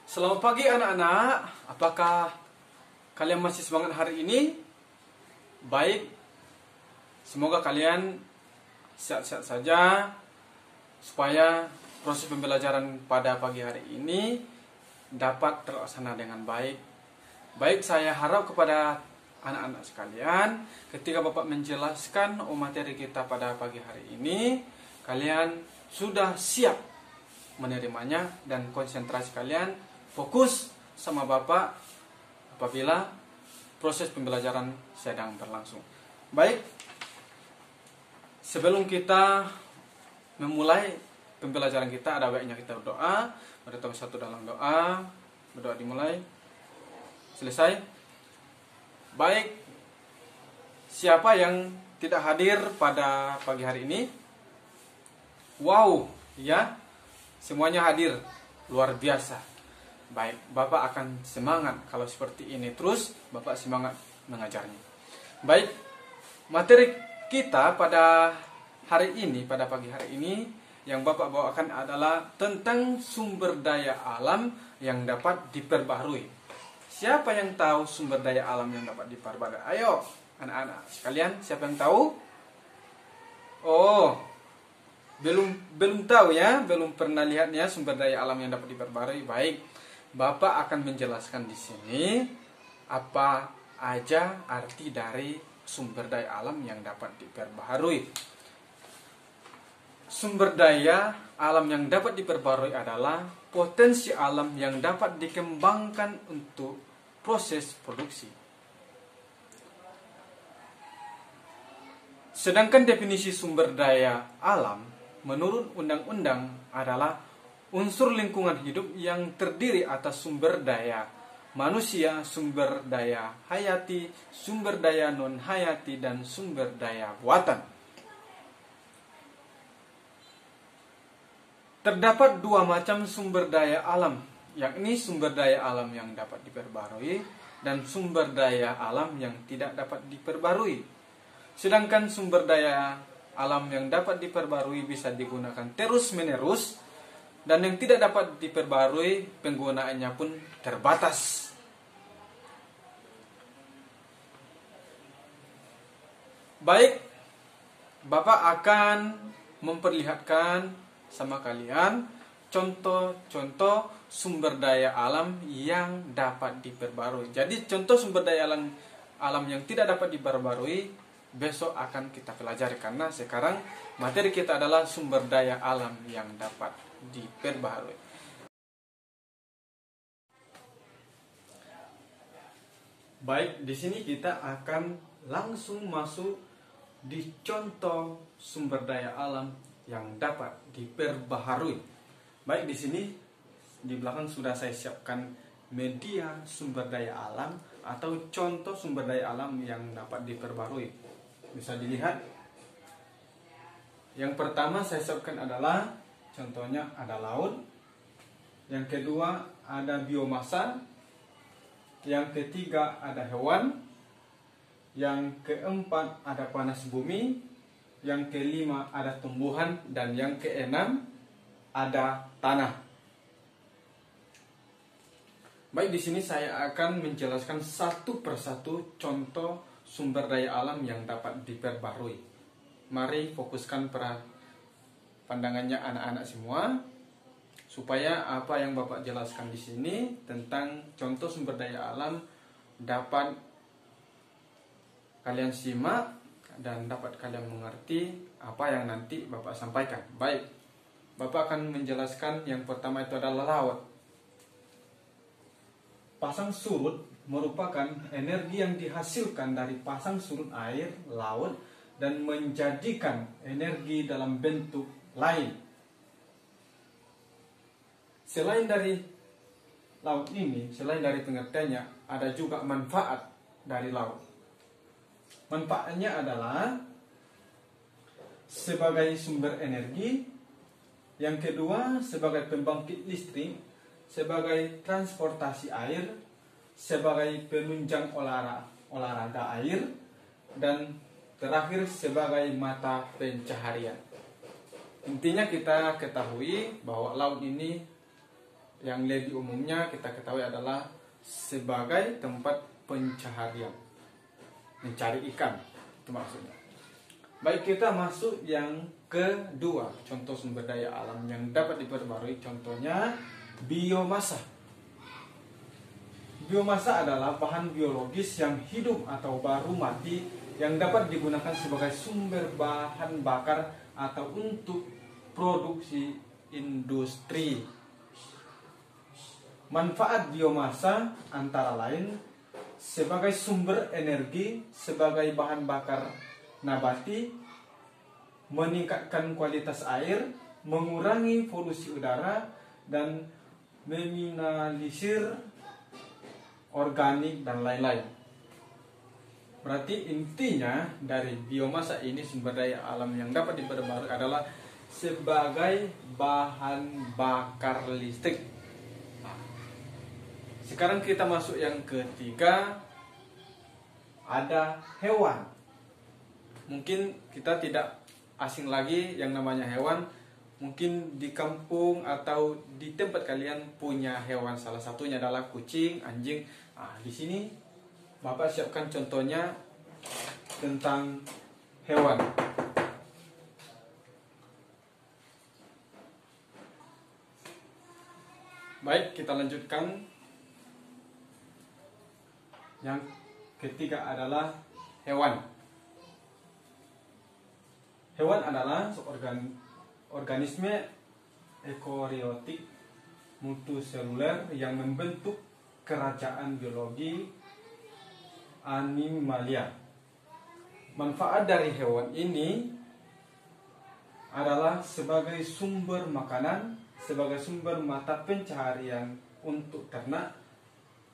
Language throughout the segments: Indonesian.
Selamat pagi anak-anak, apakah kalian masih semangat hari ini? Baik, semoga kalian sehat-sehat saja supaya proses pembelajaran pada pagi hari ini dapat terlaksana dengan baik. Baik, saya harap kepada anak-anak sekalian, ketika Bapak menjelaskan materi kita pada pagi hari ini, kalian sudah siap menerimanya dan konsentrasi kalian fokus sama Bapak apabila proses pembelajaran sedang berlangsung. Baik, sebelum kita memulai pembelajaran kita, ada baiknya kita berdoa. Berdoa satu dalam doa. Berdoa dimulai. Selesai. Baik, siapa yang tidak hadir pada pagi hari ini? Wow, ya, semuanya hadir. Luar biasa. Baik, Bapak akan semangat kalau seperti ini terus, Bapak semangat mengajarnya. Baik, materi kita pada hari ini, pada pagi hari ini, yang Bapak bawakan adalah tentang sumber daya alam yang dapat diperbaharui. Siapa yang tahu sumber daya alam yang dapat diperbaharui? Ayo, anak-anak sekalian, siapa yang tahu? Oh, belum tahu ya, belum pernah lihatnya sumber daya alam yang dapat diperbaharui. Baik, Bapak akan menjelaskan di sini apa aja arti dari sumber daya alam yang dapat diperbaharui. Sumber daya alam yang dapat diperbaharui adalah potensi alam yang dapat dikembangkan untuk proses produksi. Sedangkan definisi sumber daya alam menurut undang-undang adalah unsur lingkungan hidup yang terdiri atas sumber daya manusia, sumber daya hayati, sumber daya non-hayati, dan sumber daya buatan. Terdapat dua macam sumber daya alam, yakni sumber daya alam yang dapat diperbarui dan sumber daya alam yang tidak dapat diperbarui. Sedangkan sumber daya alam yang dapat diperbarui bisa digunakan terus-menerus, dan yang tidak dapat diperbarui penggunaannya pun terbatas. Baik, Bapak akan memperlihatkan sama kalian contoh-contoh sumber daya alam yang dapat diperbarui. Jadi contoh sumber daya alam yang tidak dapat diperbarui besok akan kita pelajari, karena sekarang materi kita adalah sumber daya alam yang dapat diperbaharui. Baik, di sini kita akan langsung masuk di contoh sumber daya alam yang dapat diperbaharui. Baik, di sini di belakang sudah saya siapkan media sumber daya alam atau contoh sumber daya alam yang dapat diperbaharui. Bisa dilihat. Yang pertama saya siapkan adalah contohnya ada laut. Yang kedua ada biomasa. Yang ketiga ada hewan. Yang keempat ada panas bumi. Yang kelima ada tumbuhan. Dan yang keenam ada tanah. Baik, di sini saya akan menjelaskan satu persatu contoh sumber daya alam yang dapat diperbaharui. Mari fokuskan pada pandangannya anak-anak semua, supaya apa yang Bapak jelaskan di sini tentang contoh sumber daya alam dapat kalian simak dan dapat kalian mengerti apa yang nanti Bapak sampaikan. Baik, Bapak akan menjelaskan yang pertama itu adalah laut. Pasang surut merupakan energi yang dihasilkan dari pasang surut air laut dan menjadikan energi dalam bentuk lain. Selain dari laut ini, selain dari pengertiannya, ada juga manfaat dari laut. Manfaatnya adalah sebagai sumber energi, yang kedua sebagai pembangkit listrik, sebagai transportasi air, sebagai penunjang olahraga air, dan terakhir sebagai mata pencaharian. Intinya kita ketahui bahwa laut ini yang lebih umumnya kita ketahui adalah sebagai tempat pencaharian, mencari ikan, itu maksudnya. Baik, kita masuk yang kedua, contoh sumber daya alam yang dapat diperbarui, contohnya biomasa. Biomasa adalah bahan biologis yang hidup atau baru mati yang dapat digunakan sebagai sumber bahan bakar atau untuk produksi industri. Manfaat biomasa antara lain sebagai sumber energi, sebagai bahan bakar nabati, meningkatkan kualitas air, mengurangi polusi udara, dan meminimalisir organik dan lain-lain. Berarti intinya dari biomasa ini, sumber daya alam yang dapat diperbarui adalah sebagai bahan bakar listrik. Sekarang kita masuk yang ketiga, ada hewan. Mungkin kita tidak asing lagi yang namanya hewan. Mungkin di kampung atau di tempat kalian punya hewan. Salah satunya adalah kucing, anjing. Di sini Bapak siapkan contohnya tentang hewan. Baik, kita lanjutkan. Yang ketiga adalah hewan. Hewan adalah organisme ekoriotik multiseluler yang membentuk kerajaan biologi animalia. Manfaat dari hewan ini adalah sebagai sumber makanan, sebagai sumber mata pencaharian untuk ternak,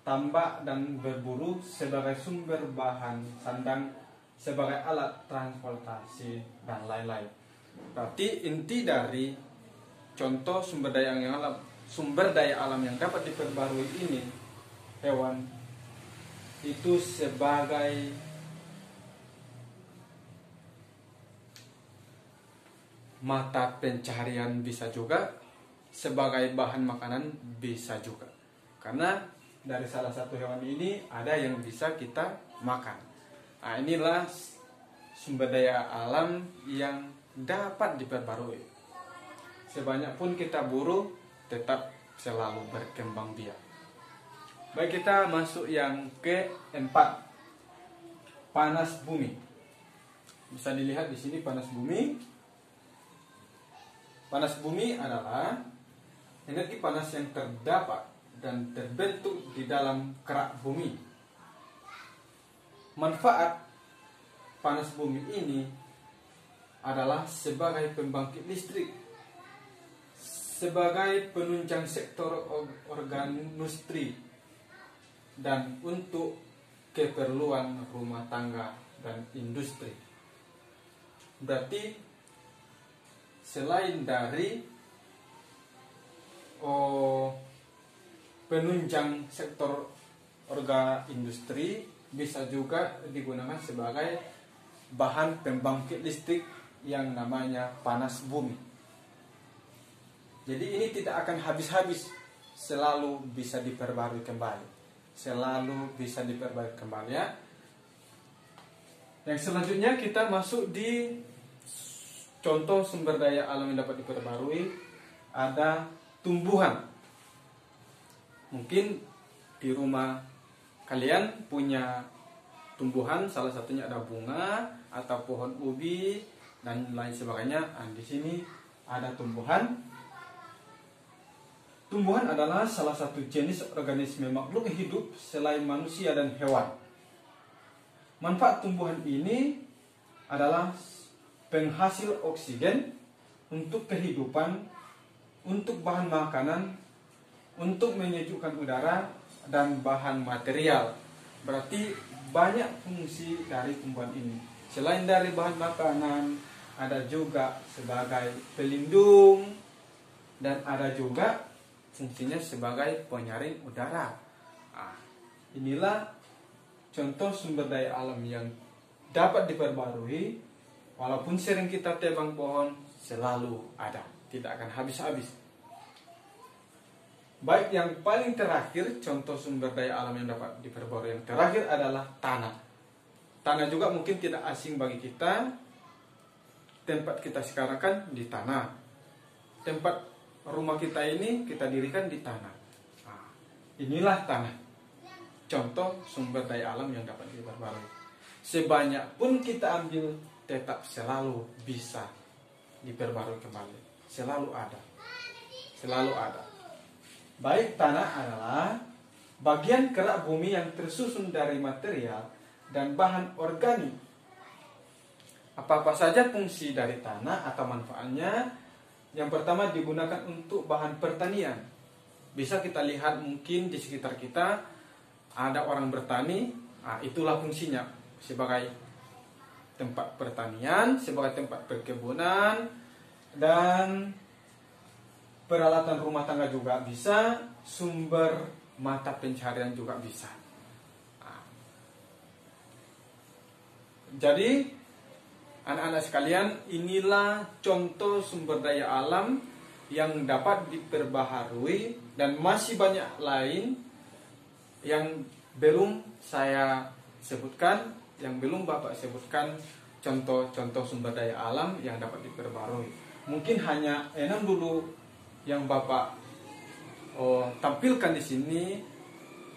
tambak dan berburu, sebagai sumber bahan sandang, sebagai alat transportasi dan lain-lain. Berarti inti dari contoh sumber daya alam yang dapat diperbarui ini, hewan itu sebagai mata pencaharian bisa juga, sebagai bahan makanan bisa juga. Karena dari salah satu hewan ini ada yang bisa kita makan. Inilah sumber daya alam yang dapat diperbarui. Sebanyak pun kita buru, tetap selalu berkembang biak. Baik, kita masuk yang keempat, panas bumi. Bisa dilihat di sini panas bumi. Panas bumi adalah energi panas yang terdapat dan terbentuk di dalam kerak bumi. Manfaat panas bumi ini adalah sebagai pembangkit listrik, sebagai penunjang sektor organindustri, dan untuk keperluan rumah tangga dan industri. Berarti selain dari penunjang sektor industri, bisa juga digunakan sebagai bahan pembangkit listrik yang namanya panas bumi. Jadi ini tidak akan habis-habis, selalu bisa diperbarui kembali, ya. Yang selanjutnya kita masuk di contoh sumber daya alam yang dapat diperbarui, ada tumbuhan. Mungkin di rumah kalian punya tumbuhan, salah satunya ada bunga atau pohon ubi dan lain sebagainya. Di sini ada tumbuhan. Tumbuhan adalah salah satu jenis organisme makhluk hidup selain manusia dan hewan. Manfaat tumbuhan ini adalah penghasil oksigen untuk kehidupan, untuk bahan makanan, untuk menyejukkan udara, dan bahan material. Berarti banyak fungsi dari tumbuhan ini. Selain dari bahan makanan, ada juga sebagai pelindung, dan ada juga fungsinya sebagai penyaring udara. Inilah contoh sumber daya alam yang dapat diperbarui. Walaupun sering kita tebang pohon, selalu ada, tidak akan habis-habis. Baik, yang paling terakhir, contoh sumber daya alam yang dapat diperbarui yang terakhir adalah tanah. Tanah juga mungkin tidak asing bagi kita. Tempat kita sekarang kan di tanah. Tempat rumah kita ini kita dirikan di tanah. Nah, inilah tanah. Contoh sumber daya alam yang dapat diperbarui. Sebanyak pun kita ambil, tetap selalu bisa diperbarui kembali. Selalu ada. Selalu ada. Baik, tanah adalah bagian kerak bumi yang tersusun dari material dan bahan organik. Apa-apa saja fungsi dari tanah atau manfaatnya? Yang pertama, digunakan untuk bahan pertanian. Bisa kita lihat mungkin di sekitar kita ada orang bertani. Nah, itulah fungsinya sebagai tempat pertanian, sebagai tempat perkebunan, dan peralatan rumah tangga juga bisa, sumber mata pencaharian juga bisa. Nah, jadi anak-anak sekalian, inilah contoh sumber daya alam yang dapat diperbaharui dan masih banyak lain yang belum saya sebutkan, yang belum Bapak sebutkan, contoh-contoh sumber daya alam yang dapat diperbaharui. Mungkin hanya 6 dulu yang Bapak tampilkan di sini,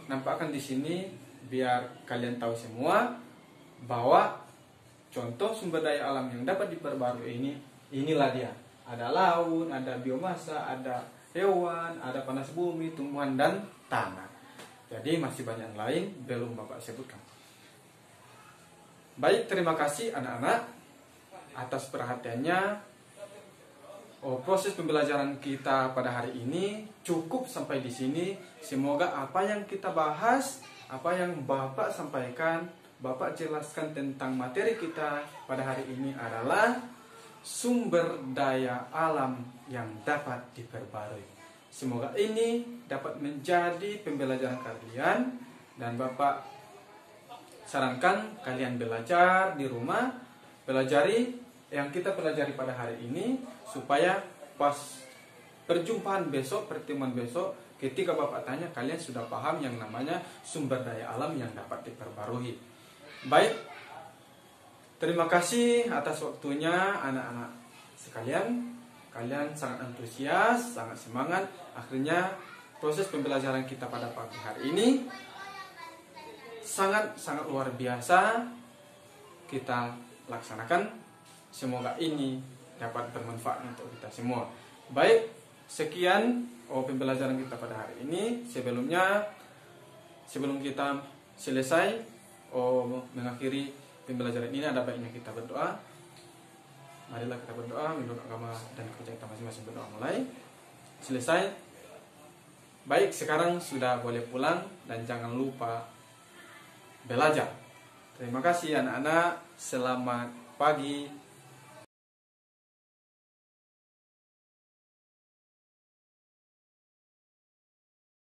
nampakkan di sini, biar kalian tahu semua bahwa contoh sumber daya alam yang dapat diperbarui inilah dia. Ada laut, ada biomasa, ada hewan, ada panas bumi, tumbuhan, dan tanah. Jadi masih banyak yang lain belum Bapak sebutkan. Baik, terima kasih anak-anak atas perhatiannya. Proses pembelajaran kita pada hari ini cukup sampai di sini. Semoga apa yang kita bahas, apa yang Bapak sampaikan, Bapak jelaskan tentang materi kita pada hari ini adalah sumber daya alam yang dapat diperbarui. Semoga ini dapat menjadi pembelajaran kalian, dan Bapak sarankan kalian belajar di rumah, pelajari yang kita pelajari pada hari ini, supaya pas perjumpaan besok, pertemuan besok, ketika Bapak tanya, kalian sudah paham yang namanya sumber daya alam yang dapat diperbarui. Baik, terima kasih atas waktunya anak-anak sekalian. Kalian sangat antusias, sangat semangat. Akhirnya proses pembelajaran kita pada pagi hari ini sangat luar biasa kita laksanakan. Semoga ini dapat bermanfaat untuk kita semua. Baik, sekian pembelajaran kita pada hari ini. Sebelum kita selesai mengakhiri pembelajaran ini, ada baiknya kita berdoa. Marilah kita berdoa menurut agama dan kepercayaan kita masing-masing. Berdoa mulai. Selesai. Baik, sekarang sudah boleh pulang dan jangan lupa belajar. Terima kasih anak-anak. Selamat pagi.